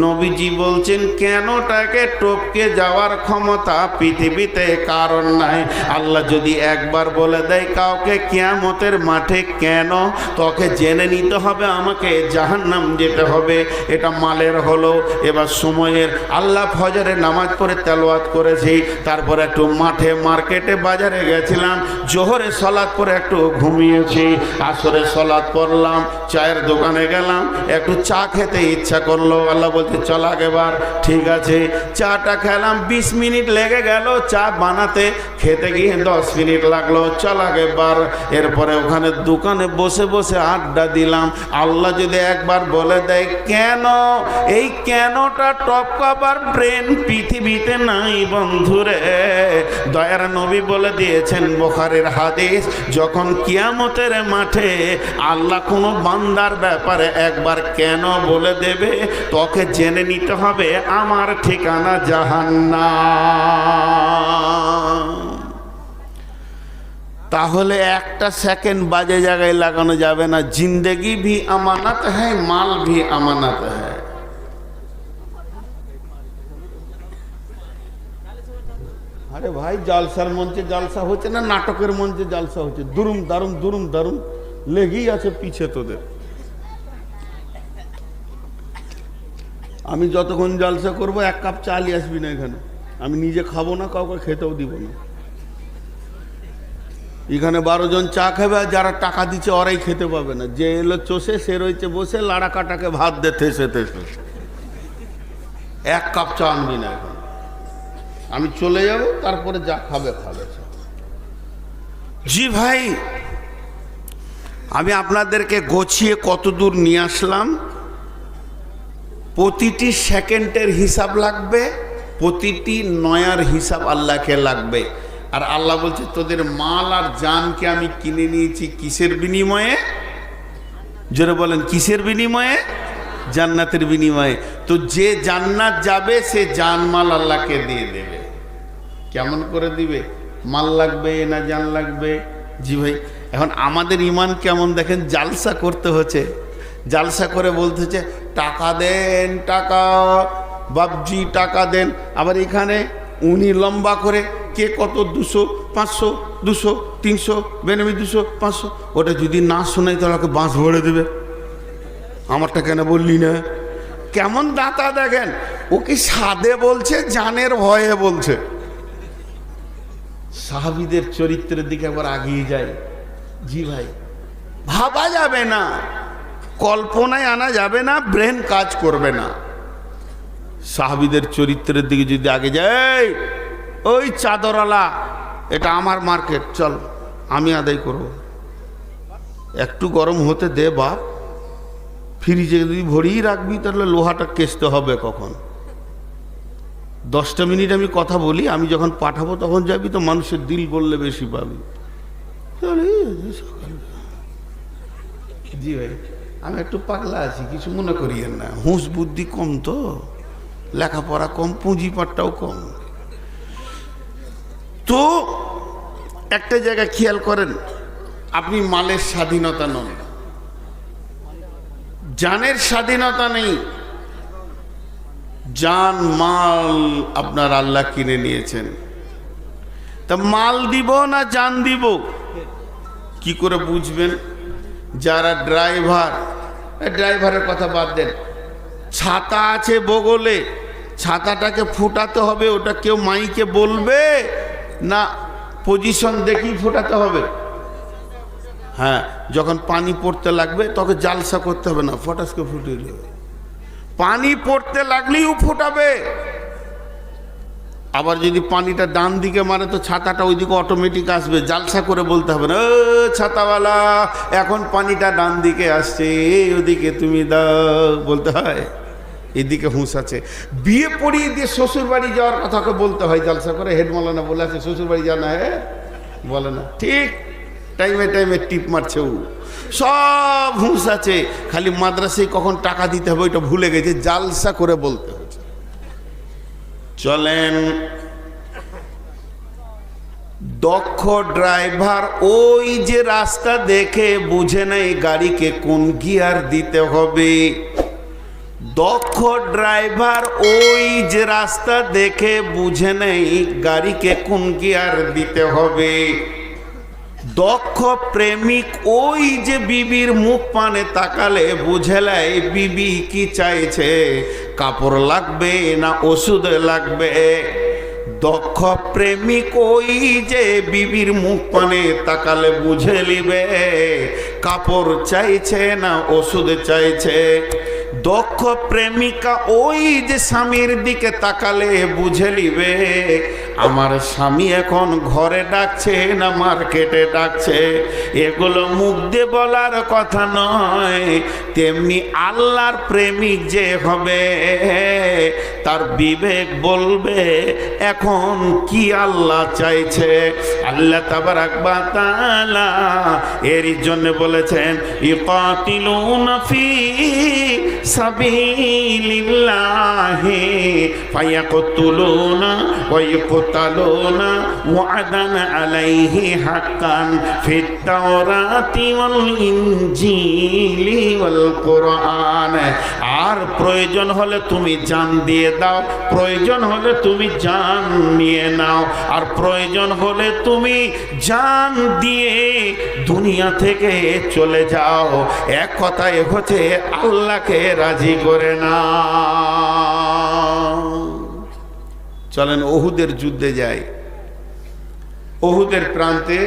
S1: নবীজি বলছেন কেনটাকে টপকে যাওয়ার ক্ষমতা পৃথিবীতে কারণ নাই। আল্লাহ যদি একবার বলে দেয় কাউকে কিয়ামতের মাঠে কেন, তোকে জেনে নিতে হবে আমাকে জাহান্নাম যেতে হবে। এটা মালের হলো। এবার সময়ের আল্লাহ ফজরের নামাজ পড়ে তেলাওয়াত করেছি, তারপর একটু মাঠে মার্কেটে বাজারে বাজারে গেছিলাম, জোহরে সলাৎ পরে একটু ঘুমিয়েছি, আসরে সলাৎ পড়লাম, চায়ের দোকানে গেলাম, একটু চা খেতে ইচ্ছা করলো, আল্লাহ বলছে চল আগেবার, ঠিক আছে। চাটা খেলাম, 20 মিনিট লেগে গেল চা বানাতে, খেতে গিয়ে 10 মিনিট লাগলো, চল আগেবার। এরপরে ওখানে দোকানে বসে বসে আড্ডা দিলাম। আল্লাহ যদি একবার বলে দেয় কেন, এই কেনটা টপকাবার ব্রেন পৃথিবীতে নাই বন্ধুরে। দয়ার নবী বলে দিয়েছেন, বুখারীর হাদিস, যখন কিয়ামতের মাঠে আল্লাহ কোনো বান্দার ব্যাপারে একবার কেন বলে দেবে, তোকে জেনে নিতে হবে আমার ঠিকানা জাহান্নাম। তাহলে একটা সেকেন্ড বাজে জায়গায় লাগানো যাবে না। জিন্দেগি ভি আমানত হ্যায়, মাল ভি আমানত হ্যায়। আরে ভাই, জালসার মঞ্চে জালসা হচ্ছে না, নাটকের মঞ্চে জালসা হচ্ছে, দুরুম দারুম দুরুম দারুম লেগেই আছে পিছে তোদের। আমি যতক্ষণ জালসা করব 1 কাপ চা নিয়ে আসবি না এখানে, আমি নিজে খাবো না, কাউকে খেতেও দিব না। এখানে 12 জন চা খাবে, আর যারা টাকা দিচ্ছে ওরাই খেতে পাবে না। যে এলো চষে, সে রয়েছে বসে, লাড়া কাটাকে ভাত দে থেসে থেসে। 1 কাপ চা আনবি না এখন, আমি চলে যাব, তারপরে যা খাবে খাবে। জি ভাই, আমি আপনাদেরকে গোছিয়ে কত দূর নিয়ে আসলাম। প্রতিটি সেকেন্ডের হিসাব লাগবে, প্রতিটি নয়ার হিসাব আল্লাহকে লাগবে। আর আল্লাহ বলছে, তোদের মাল আর জানকে আমি কিনে নিয়েছি কিসের বিনিময়ে? জোরে বলেন, কিসের বিনিময়ে? জান্নাতের বিনিময়ে। তো যে জান্নাত যাবে সে জানমাল আল্লাহকে দিয়ে দেবে। কেমন করে দিবে? মাল লাগবে না জান লাগবে? জি ভাই, এখন আমাদের ইমান কেমন দেখেন, জালসা করতে হচ্ছে, জালসা করে বলতে হচ্ছে টাকা দেন, টাকা বাবজি টাকা দেন। আবার এখানে উনি লম্বা করে কে কত 200 500 200 300 বেনামি 200 500, ওটা যদি না শোনাই তাহলে ওকে বাঁশ ভরে দেবে। আমারটা কেন বললি না? কেমন দাতা দেখেন, ও কি সাদে বলছে, জানের ভয়ে বলছে। সাহাবীদের চরিত্রের দিকে একবার আগিয়ে যায়। জি ভাই, ভাবা যাবে না, কল্পনায় আনা যাবে না, ব্রেন কাজ করবে না। সাহাবীদের চরিত্রের দিকে যদি আগে যায়, ওই চাদরওয়ালা, এটা আমার মার্কেট, চল আমি আদায় করব, একটু গরম হতে দে বাপ, ফ্রিজে যদি ভরিয়ে রাখবি তাহলে লোহাটা কেসতে হবে কখন? 10টা মিনিট আমি কথা বলি, আমি যখন পাঠাবো তখন যাবি, তো মানুষের দিল বললে বেশি পাবি। জি ভাই, আমি একটু পাগলা আছি, কিছু মনে করিয়েন না, হুঁশ বুদ্ধি কম, তো লেখাপড়া কম, পুঁজিপাটটাও কম। তো একটা জায়গা খেয়াল করেন, আপনি মালের স্বাধীনতা নন, জানের স্বাধীনতা নেই। জান মাল আপনার আল্লাহ কিনে নিয়েছেন, তা মাল দিব না জান দিব কি করে বুঝবেন? যারা ড্রাইভার, ড্রাইভারের কথা বাদ দেন, ছাতা আছে বগলে, ছাতাটাকে ফুটাতে হবে, ওটা কেউ মাইকে বলবে না পজিশন দেখেই ফোটাতে হবে? হ্যাঁ, যখন পানি পড়তে লাগবে তখন জালসা করতে হবে না, ফটাসকে ফুটিয়ে দেবে। পানি পড়তে লাগলেই ফোটাবে। আবার যদি পানিটা ডান দিকে মারে তো ছাতাটা ওইদিকে অটোমেটিক আসবে, জালসা করে বলতে হবে না, ও ছাতাওয়ালা এখন পানিটা ডান দিকে আসছে, ওদিকে তুমি দাও, বলতে হয়। এদিকে হুঁশ আছে। বিয়ে পড়িয়ে দিয়ে শ্বশুর বাড়ি যাওয়ার কথাকে বলতে হয় জালসা করে। হেড মৌলানা বলে আছে শ্বশুর বাড়ি জানা হ্যাঁ বলে না, ঠিক টাইমে টাইমে টিপ মারছে, ও সব হুঁশ আছে, খালি মাদ্রাসায় কখন টাকা দিতে হবে ওইটা ভুলে গেছে, জালসা করে বলতে হচ্ছে। চলেন, দক্ষ ড্রাইভার ওই যে রাস্তা দেখে বুঝে নেই গাড়িকে কোন গিয়ার দিতে হবে। দক্ষ ড্রাইভার ওই যে রাস্তা দেখে বুঝে নেই গাড়িকে কোন গিয়ার দিতে হবে। দক্ষ প্রেমিক ওই যে বিবির মুখ পানে তাকালে বুঝে নেয় বিবি কি চাইছে, কাপড় লাগবে না ওষুধ লাগবে। দক্ষ প্রেমিক ওই যে বিবির মুখ পানে তাকালে বুঝে লিবে কাপড় চাইছে না ওষুধ চাইছে। দক্ষ প্রেমিকা ওই যে স্বামীর দিকে তাকালে বুঝে লিবে আমার স্বামী এখন ঘরে ডাকছে না মার্কেটে ডাকছে। এগুলো মুখ দিয়ে বলার কথা নয়, তেমনি আল্লাহর প্রেমিক যে হবে তার বিবেক বলবে এখন কি আল্লাহ চাইছে। আল্লাহ তাবারাক ওয়া তাআলা এরই জন্য বলেছেন ইকাতিলুনা ফি সাবিলিল্লাহি ফায়াকতুলুনা ওয়া ইকতালুনা ওয়া'দান আলাইহি হাক্কান ফিত তাওরাতি ওয়াল ইনজিলি ওয়াল কুরআন। আর প্রয়োজন হলে তুমি জান দিয়ে দাও, প্রয়োজন হলে তুমি জান নিয়ে নাও, আর প্রয়োজন হলে তুমি জান দিয়ে দুনিয়া থেকে চলে যাও। এক কথায় হচ্ছে আল্লাহকে রাজি করে নাও। চলেন উহুদের যুদ্ধে যাই। উহুদের প্রান্তে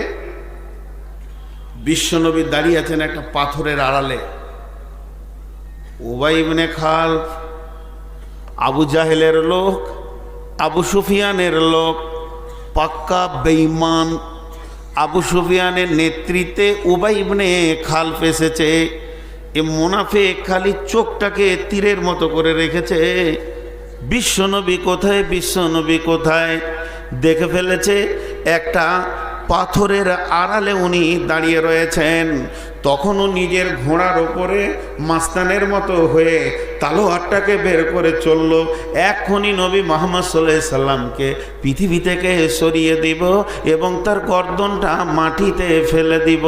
S1: বিশ্বনবী দাঁড়িয়ে আছেন একটা পাথরের আড়ালে। উবাই ইবনে খালফ আবু জাহেলের লোক, আবু সুফিয়ানের লোক, পাক্কা বেঈমান। আবু সুফিয়ানের নেতৃত্বে উবাই ইবনে খালফ এসেছে। এ মুনাফিক খালি চোখটাকে তীরের মতো করে রেখেছে, বিশ্বনবী কোথায়, বিশ্বনবী কোথায়। দেখে ফেলেছে একটা পাথরের আড়ালে উনি দাঁড়িয়ে রয়েছেন। তখনও নিজের ঘোড়ার ওপরে মাস্তানের মতো হয়ে তালোয়ারটাকে বের করে চলল। এখনই নবী মুহাম্মদ সাল্লাল্লাহু আলাইহি সাল্লামকে পৃথিবী থেকে সরিয়ে দিব এবং তার গর্দনটা মাটিতে ফেলে দিব।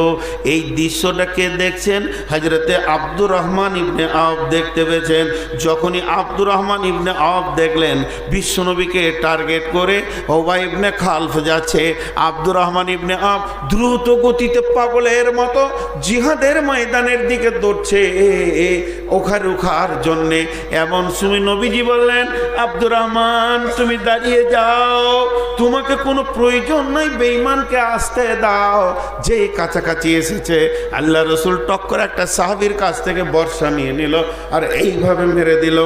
S1: এই দৃশ্যটাকে দেখছেন হযরতে আব্দুর রহমান ইবনে আওফ দেখতে পেয়েছেন। যখনই আব্দুর রহমান ইবনে আওফ দেখলেন বিশ্বনবীকে টার্গেট করে উবাই ইবনে খালফ যাচ্ছে, আব্দুর রহমান ইবনে আওফ দ্রুত গতিতে পাগলের মতো জিহাদের ময়দানের দিকে দৌড়ছে ওখানে উখার জন্যে। এমন সময় নবীজি বললেন আব্দুর রহমান তুমি দাঁড়িয়ে যাও, তোমাকে কোনো প্রয়োজন নাই, বেঈমানকে আসতে দাও। যে কাছাকাছি এসেছে আল্লাহ রসুল টক করে একটা সাহাবীর কাছ থেকে বর্ষা নিয়ে নিল আর এইভাবে মেরে দিল।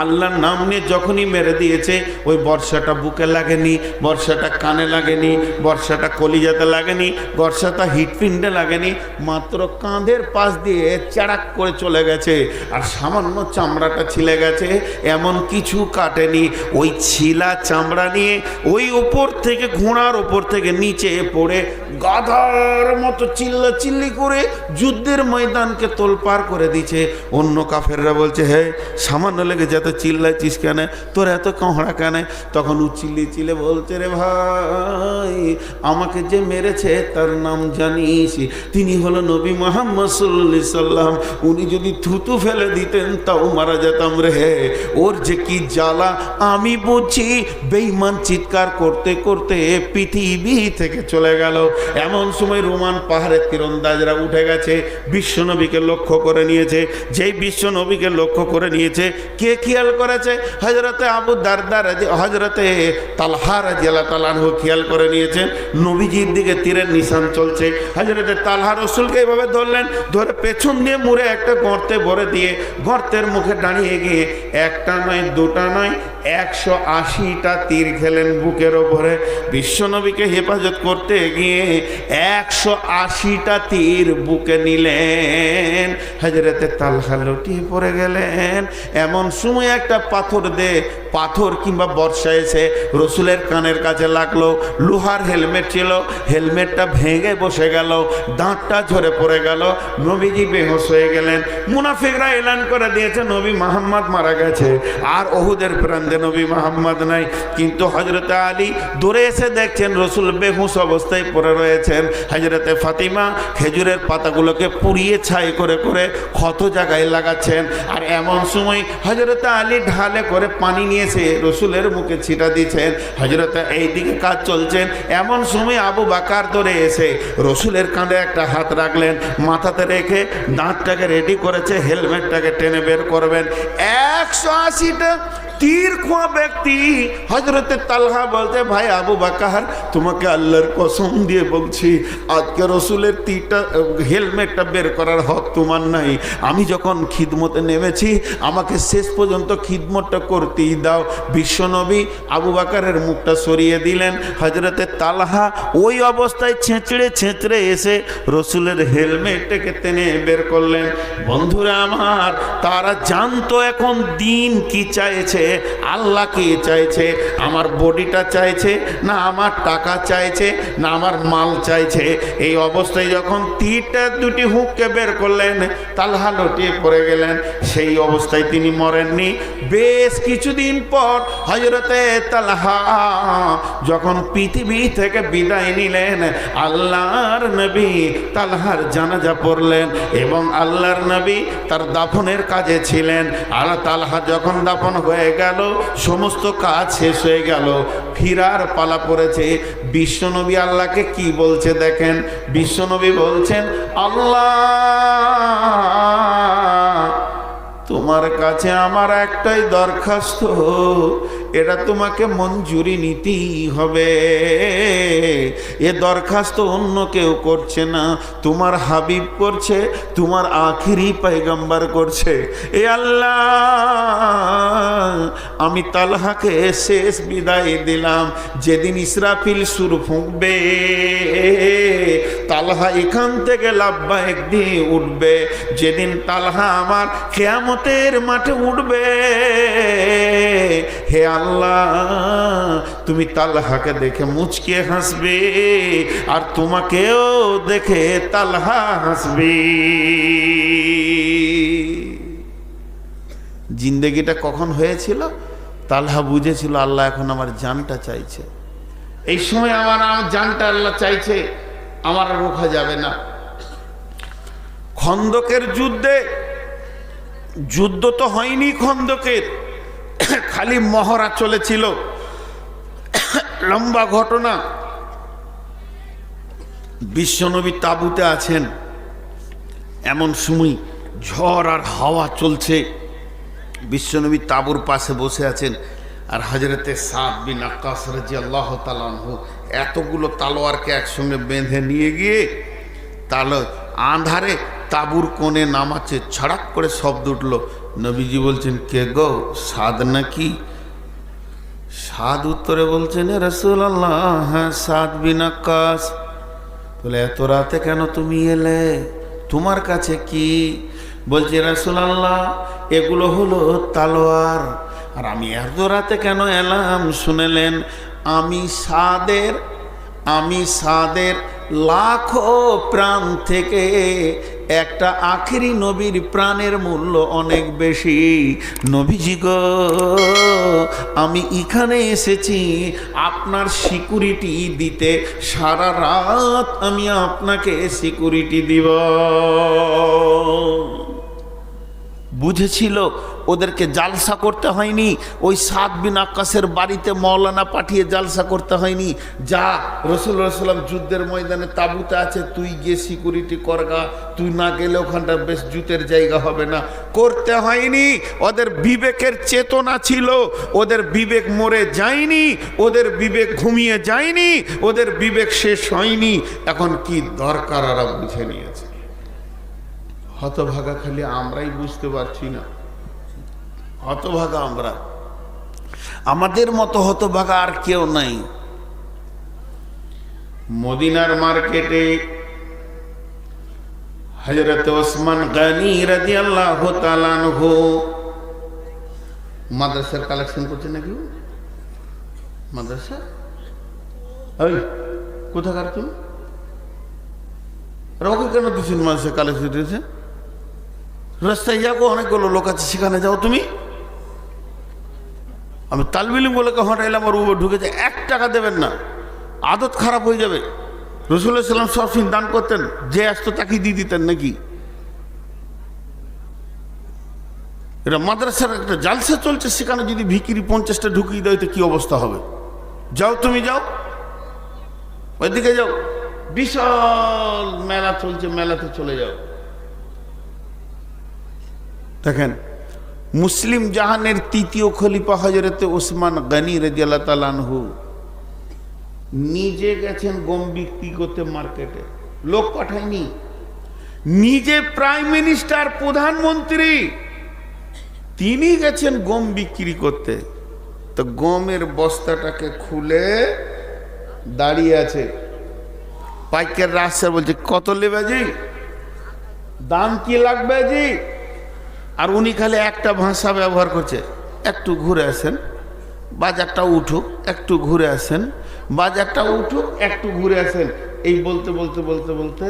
S1: আল্লাহর নাম নিয়ে যখনই মেরে দিয়েছে ওই বর্ষাটা বুকে লাগেনি, বর্ষাটা কানে লাগেনি, বর্ষাটা কলিজাতে লাগেনি, বর্ষাটা হিটপিন্ডে লাগেনি, মাত্র কাঁধের পাশ দিয়ে চাড়াক করে চলে গেছে। আর সামান্য চামড়াটা ছিলে গেছে, এমন কিছু কাটেনি। ওই ছিলা চামড়া নিয়ে ওই উপর থেকে ঘোড়ার উপর থেকে নিচে পড়ে গাধার মতো চিল্লাচিল্লি করে যুদ্ধের ময়দানকে তোলপাড় করে দিচ্ছে। অন্য কাফেররা বলছে হে সামান্য লেগে যত চিল্লাচ্ছিস কেন, তোর এত কাঁহড়া কেন? তখন ও চিল্লে বলছে রে ভাই আমাকে যে মেরেছে তার নাম জানিস? তিনি হলো নবী মুহাম্মদ সাল্লাল্লাহু আলাইহি সাল্লাম। উনি যদি থুতু ফেলে দিতেন তাও মারা যেতাম রে। ওর যে কি জ্বালা আমি বুঝছি। বেঈমান চিৎকার করতে করতে পৃথিবী থেকে চলে গেল। এমন সময় রোমান পাহাড়ের তীরন্দাজরা উঠে গেছে, বিশ্বনবীকে লক্ষ্য করে নিয়েছে। যেই বিশ্বনবীকে লক্ষ্য করে নিয়েছে কে খেয়াল করেছে? হযরতে আবু দারদা হযরতে তালহা রাদিয়াল্লাহু তাআলা আনহু খেয়াল করে নিয়েছেন নবীজির দিকে তীরের নিশান চলছে। হযরতে তালহা রাসূলকে এভাবে ধরলেন, ধরে পেছন দিয়ে মুড়ে একটা গর্তে ভরে দিয়ে গর্তের মুখে দাঁড়িয়ে গিয়ে একটা নয় দুটা নয় 180টা তীর খেলেন বুকের ওপরে। বিশ্বনবীকে হেফাজত করতে গিয়ে 180টা তীর বুকে নিলেন। হযরতে তালহা লুটিয়ে পড়ে গেলেন। এমন সময় একটা পাথর কিংবা বর্ষা এসে রসুলের কানের কাছে লাগলো। লোহার হেলমেট ছিল, হেলমেটটা ভেঙে বসে গেল, দাঁতটা ঝরে পড়ে গেল। নবীজি বেহুশ হয়ে গেলেন। মুনাফিকরা এলান করে দিয়েছে নবী মুহাম্মদ মারা গেছে, আর উহুদের প্রান্তে নবী মুহাম্মদ নাই। কিন্তু হযরতে আলী দূরে এসে দেখছেন রসুল বেহুশ অবস্থায় পড়ে রয়েছেন। হযরতে ফাতিমা খেজুরের পাতাগুলোকে পুড়িয়ে ছাই করে করে ক্ষত জায়গায় লাগাচ্ছেন। আর এমন সময় হযরতে আলী ঢালে করে পানি নিয়েছে রসুলের মুখে ছিটা দিচ্ছেন। হযরতে এইদিকে কাজ চলছেন। এমন সময় আবু বকর ধরে এসে রসুলের কাঁধে একটা হাত রাখলেন, মাথাতে রেখে দাঁতটাকে রেডি করেছে, হেলমেটটাকে টেনে বের করবেন। 180টা তীর খোয়া ব্যক্তি হযরতে তালহা বলতে, ভাই আবু বকর, তোমাকে আল্লাহর কসম দিয়ে বলছি, আজকে রসুলের তীরটা হেলমেটটা বের করার হক তোমার নাই। আমি যখন খিদমতে নেমেছি, আমাকে শেষ পর্যন্ত খিদমতটা করতেই দাও। বিশ্বনবী আবু বকরের মুখটা সরিয়ে দিলেন। হযরতে তালহা ওই অবস্থায় ছেঁচড়ে এসে রসুলের হেলমেটটাকে টেনে বের করলেন। বন্ধুরা আমার, তারা জানতো এখন দিন কি চাইছে, আল্লাহ কি চাইছে, আমার বডিটা চাইছে না আমার টাকা চাইছে না আমার মাল চাইছে। এই অবস্থায় যখন তীরটা দুটি হুককে বের করলেন, তালহা লটিয়ে পড়ে গেলেন। সেই অবস্থায় তিনি মরেননি। বেশ কিছুদিন পর হযরতে তালহা যখন পৃথিবী থেকে বিদায় নিলেন, আল্লাহর নবী তালহার জানাজা পড়লেন এবং আল্লাহর নবী তার দাফনের কাজে ছিলেন। আর তালহা যখন দাফন হয়ে গেল, সমস্ত কাজ শেষ হয়ে গেল, ফিরার পালা পড়েছে। বিশ্বনবী আল্লাহকে কি বলছে দেখেন। বিশ্বনবী বলছেন, আল্লাহ, তোমার কাছে আমার একটাই দরখাস্ত, এটা তোমাকে মঞ্জুরি নিতেই হবে। এ দরখাস্ত অন্য কেউ করছে না, তোমার হাবিব করছে, তোমার আখিরি পয়গম্বর করছে। এ আল্লাহ, আমি তালহাকে শেষ বিদায় দিলাম। যেদিন ইসরাফিল সুর ফুঁকবে, তালহা এখান থেকে লাব্বাইক দিয়ে উঠবে। যেদিন তালহা আমার কিয়ামতের মাঠে উঠবে, হে আল্লাহ, তুমি তালহাকে দেখে মুচকে হাসবে আর তোমাকেও দেখে তালহা হাসবে। জিন্দেগিটা কখন হয়েছিল? তালহা বুঝেছিল আল্লাহ এখন আমার জানটা চাইছে। এই সময় আমার জানটা আল্লাহ চাইছে, আমার রোখা যাবে না। খন্দকের যুদ্ধ তো হয়নি, খন্দকের খালি মহড়া চলেছিল, লম্বা ঘটনা। বিশ্বনবী তাঁবুতে আছেন, এমন সময় ঝড় আর হাওয়া চলছে। বিশ্বনবী তাঁবুর পাশে বসে আছেন, আর হযরতে সাদ বিন আক্কাস রাদিয়াল্লাহু তাআলা আনহু এতগুলো তালোয়ারকে একসঙ্গে বেঁধে নিয়ে গিয়ে আঁধারে তাঁবুর কোণে নামাচ্ছে। ছড়াক করে শব্দ উঠল। নবীজি বলছেন, কে গো, সাদ নাকি? সাদ উত্তরে বলছেন, রাসূলুল্লাহ, হ্যাঁ সাদ বিন আক্কাস। বলে, এত রাতে কেন তুমি এলে? তোমার কাছে কি? বলছে, রাসূলুল্লাহ, এগুলো হলো তালোয়ার। আর আমি এত রাতে কেন এলাম শুনেলেন? আমি সাদের লাখো প্রাণ থেকে একটা আখেরি নবীর প্রাণের মূল্য অনেক বেশি। নবীজি গো, আমি এখানে এসেছি আপনার সিকিউরিটি দিতে। সারা রাত আমি আপনাকে সিকিউরিটি দিব। বুঝেছিল ওদেরকে জালসা করতে হয়নি, ওই সাদ বিন আক্কাসের বাড়িতে মৌলানা পাঠিয়ে জালসা করতে হয়নি। যা, রাসূলুল্লাহ সাল্লাল্লাহু আলাইহি ওয়াসাল্লাম যুদ্ধের ময়দানে তাঁবুতে আছে, তুই গিয়ে সিকিউরিটি করগা, তুই না গেলে ওখানটা বেশ জুতের জায়গা হবে না। করতে হয়নি। ওদের বিবেকের চেতনা ছিল, ওদের বিবেক মরে যায়নি, ওদের বিবেক ঘুমিয়ে যায়নি, ওদের বিবেক শেষ হয়নি। এখন কি দরকার ওরা বুঝে নিয়েছে। হতভাগা খালি আমরাই বুঝতে পারছি না। হতভাগা আমরা, আমাদের মতো হতভাগা আর কেউ নাই। মদিনার মার্কেটে হযরত ওসমান গনি রাদিয়াল্লাহু তাআলা আনহু মাদ্রাসার কালেকশন করছে নাকি? মাদ্রাসা ওই কোথাকার তুমি? ওকে কেন দিচ্ছেন মাদ্রাসা কালেকশন দিয়েছে? রাস্তায় যাবো, অনেকগুলো লোক আছে, সেখানে যাও তুমি। আমি তালবিলিম বলে হটাইলাম, আর ও ঢুকেছে, 1 টাকা দেবেন না, আদত খারাপ হয়ে যাবে। রাসূলুল্লাহ সাল্লাল্লাহু আলাইহি ওয়াসাল্লাম সবসময় দান করতেন, যে আসতো তাকে দিয়ে দিতেন নাকি? এটা মাদ্রাসার একটা জালসা চলছে, সেখানে যদি ভিখিরি 50টা ঢুকিয়ে দেয় তো কি অবস্থা হবে? যাও তুমি, যাও ওইদিকে যাও, বিশাল মেলা চলছে, মেলাতে চলে যাও। দেখেন মুসলিম জাহানের তৃতীয় খলিফা হযরতে ওসমান গনি রাদিয়াল্লাহু তাআলা আনহু নিজে গেছেন গম বিক্রি করতে মার্কেটে, লোক পাঠায়নি, নিজে প্রাইম মিনিস্টার প্রধানমন্ত্রী তিনি গেছেন গম বিক্রি করতে। তো গমের বস্তাটাকে খুলে দাঁড়িয়ে আছে, পাইকার রাস্তা বলছে কত নেবে জি, দাম কি লাগবে জি? আর উনি খালি একটা ভাষা ব্যবহার করছে, একটু ঘুরে আসেন, বাজারটা উঠুক, একটু ঘুরে আসেন, বাজারটা উঠুক, একটু ঘুরে আসেন। এই বলতে বলতে বলতে বলতে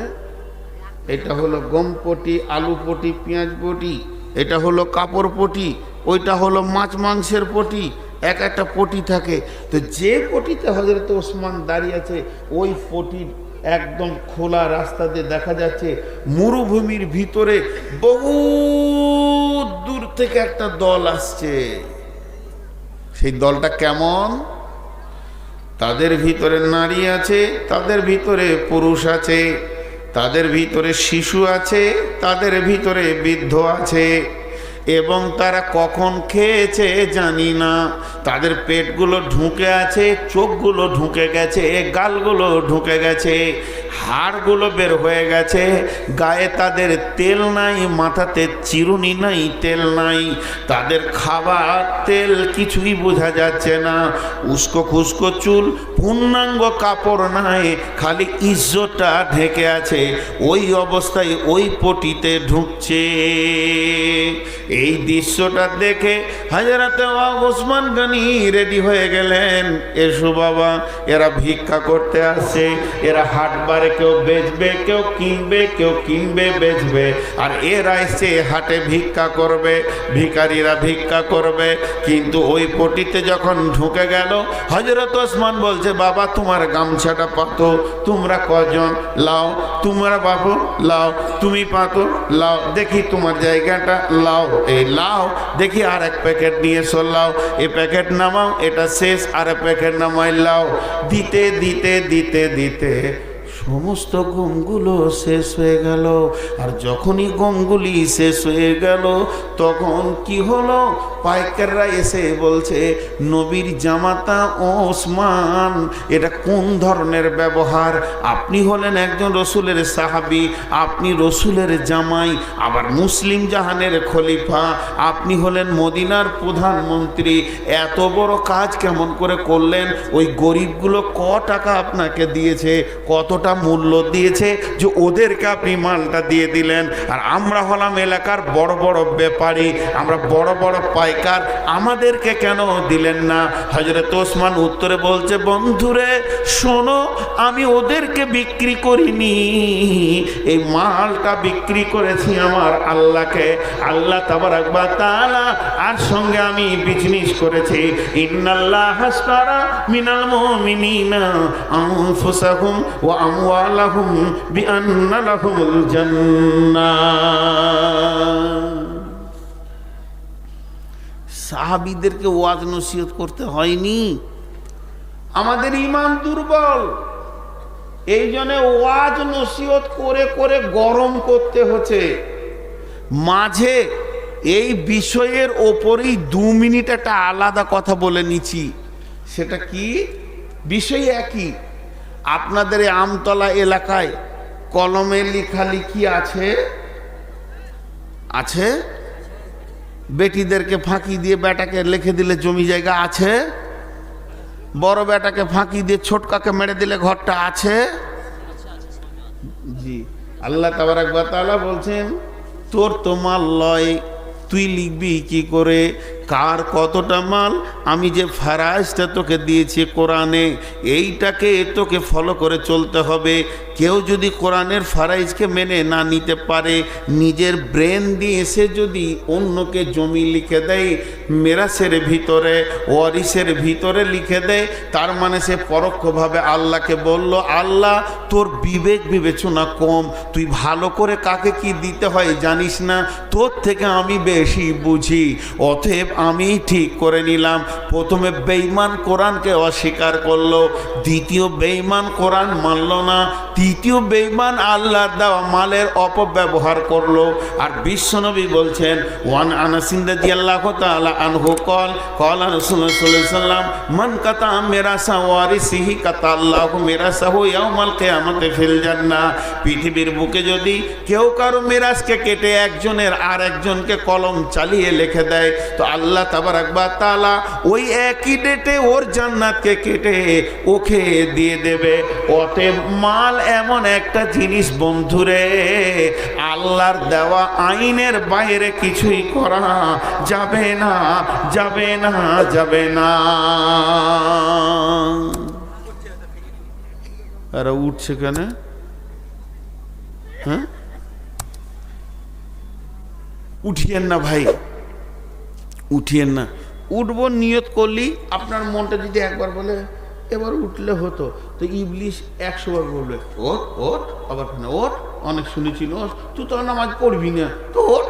S1: এটা হলো গম পটি, আলু পটি, পেঁয়াজ পটি, এটা হলো কাপড় পটি, ওইটা হলো মাছ মাংসের পটি, এক একটা পটি থাকে। তো যে পটিতে হযরত ওসমান দাঁড়িয়ে আছে ওই পটির একদম খোলা রাস্তা দিয়ে দেখা যাচ্ছে মরুভূমির ভিতরে বহু দূর থেকে একটা দল আসছে। সেই দলটা কেমন? তাদের ভিতরে নারী আছে, তাদের ভিতরে পুরুষ আছে, তাদের ভিতরে শিশু আছে, তাদের ভিতরে বৃদ্ধ আছে, এবং তারা কখন খেয়েছে জানি না। তাদের পেটগুলো ঢুকে আছে, চোখগুলো ঢুকে গেছে, গালগুলো ঢুকে গেছে, হাড়গুলো বের হয়ে গেছে, গায়ে তাদের তেল নাই, মাথাতে চিরুনি নাই, তেল নাই, তাদের খাবার তেল কিছুই বোঝা যাচ্ছে না, উস্কো খুস্কো চুল, পূর্ণাঙ্গ কাপড় নাই, খালি ইজ্জতটা ঢেকে আছে। ওই অবস্থায় ওই পটিতে ঢুকছে। এই দৃশ্যটা দেখে হযরত ওসমান গনি রেডি হয়ে গেলেন, এসো বাবা, এরা ভিক্ষা করতে আসছে, এরা হাটবারে কেউ বেচবে, কেউ কিনবে, কেউ কিনবে বেচবে, আর এরা এসে হাটে ভিক্ষা করবে, ভিখারিরা ভিক্ষা করবে। কিন্তু ওই পটিতে যখন ঢুকে গেল, হযরত ওসমান বলছে, বাবা তোমার গামছাটা পাতো, তোমরা কজন, লাও, তোমরা বাবু লাও, তুমি পাতো, লাও, দেখি তোমার জায়গাটা লাও, এই লাও, দেখি আর এক প্যাকেট নিয়ে এসো, লাও, এই প্যাকেট নামাও, এটা শেষ, আর এক প্যাকেট নামাই, লাও। দিতে দিতে দিতে দিতে সমস্ত গমগুলো শেষ হয়ে গেল। আর যখনই গমগুলি শেষ হয়ে গেল তখন কি হলো, পাইকাররা এসে বলছে, নবীর জামাতা ওসমান, এটা কোন ধরনের ব্যবহার? আপনি হলেন একজন রসুলের সাহাবী, আপনি রসুলের জামাই, আবার মুসলিম জাহানের খলিফা, আপনি হলেন মদিনার প্রধানমন্ত্রী, এত বড় কাজ কেমন করে করলেন? ওই গরিবগুলো ক টাকা আপনাকে দিয়েছে, কতটা মূল্য দিয়েছে যে ওদেরকে আপনি মালটা দিয়ে দিলেন? আর আমরা হলাম এলাকার বড় বড় ব্যাপারী, আমরা বড় বড় পাইকার, আমাদেরকে কেন দিলেন না? হযরত ওসমান উত্তরে বলছে, বন্ধুরে শোনো, আমি ওদেরকে বিক্রি করিনি, এই মালটা বিক্রি করেছি আমার আল্লাহকে, আল্লাহ তাবারাক ওয়া তাআলা, আর সঙ্গে আমি বিজনেস করেছি। ইন্নাল্লাহা আশতারা মিনাল মুমিনিনা আনফুসাহুম ওয়া আমওয়ালাহুম বিআন্না লাহুমুল জান্নাহ। সাহাবীদেরকে ওয়াজ নসিহত করতে হয়নি? আমাদের ঈমান দুর্বল, এই জন্য ওয়াজ নসিহত করে করে গরম করতে হচ্ছে। মাঝে এই বিষয়ের ওপরেই 2 মিনিট একটা আলাদা কথা বলে নিচ্ছি। সেটা কি? বিষয় একই। আপনাদের এই আমতলা এলাকায় কলমে লেখালেখি আছে? আছে? বেটিদেরকে ফাঁকি দিয়ে বেটাকে লিখে দিলে জমি জায়গা আছে? বড় বেটাকে ফাঁকি দিয়ে ছোটকাকে মেরে দিলে ঘরটা আছে? জি, আল্লাহ তাবারাক ওয়া তাআলা বলছেন, তোর তো মাল লয়, তুই লিখবি কি করে কার কতটা মাল? আমি যে ফারাইজটা তোকে দিয়েছি কোরআনে, এইটাকে তোকে ফলো করে চলতে হবে। কেউ যদি কোরআনের ফারাইজকে মেনে না নিতে পারে, নিজের ব্রেন দিয়ে সে যদি অন্যকে জমি লিখে দেয়, মেরাসের ভিতরে, ওয়ারিসের ভিতরে লিখে দেয়, তার মানে সে পরোক্ষভাবে আল্লাহকে বলল, আল্লাহ তোর বিবেক বিবেচনা কম, তুই ভালো করে কাকে কি দিতে হয় জানিস না, তোর থেকে আমি বেশি বুঝি, অতএব আমি ঠিক করে নিলাম। প্রথমে বেঈমান কোরআনকে অস্বীকার করলো, দ্বিতীয় বেঈমান কোরআন মানল না, দ্বিতীয় বেঈমান আল্লাহর দেওয়া মালের অপব্যবহার করলো। আর বিশ্বনবী বলছেন, ওয়ান আনাস রাদিয়াল্লাহু তাআলা আনহু ক্বাল রাসূলুল্লাহ সাল্লাল্লাহু আলাইহি ওয়াসাল্লাম মান কাতা মিরাসা ওয়ারিসিহি কাতা আল্লাহু মিরাসাহু ইয়াউমাল কিয়ামাতি ফিল জান্নাহ। পৃথিবীর বুকে যদি কেউ কারো মিরাসকে কেটে একজনের আর একজনকে কলম চালিয়ে লিখে দেয়, তো আল্লাহ তাবারাক ওয়া তাআলা ওই একই ডেটে ওর জান্নাতকে কেটে ওকে দিয়ে দেবে। অতএব মাল এমন একটা জিনিস বন্ধুরে, আল্লাহর দেওয়া আইনের বাইরে কিছুই করা যাবে না, যাবে না, যাবে না। আরে উঠছে কেন? হ্যাঁ, উঠিয়েন না ভাই, উঠিয়েন না। উঠবো নিয়ত করলি, আপনার মনটা যদি একবার বলে এবার উঠলে হতো, তো ইবলিশ 100 বার বলবে ওঠ ওঠ, আবার ওঠ, অনেক শুনেছি তুই তো নামাজ পড়বি না, তো ওঠ।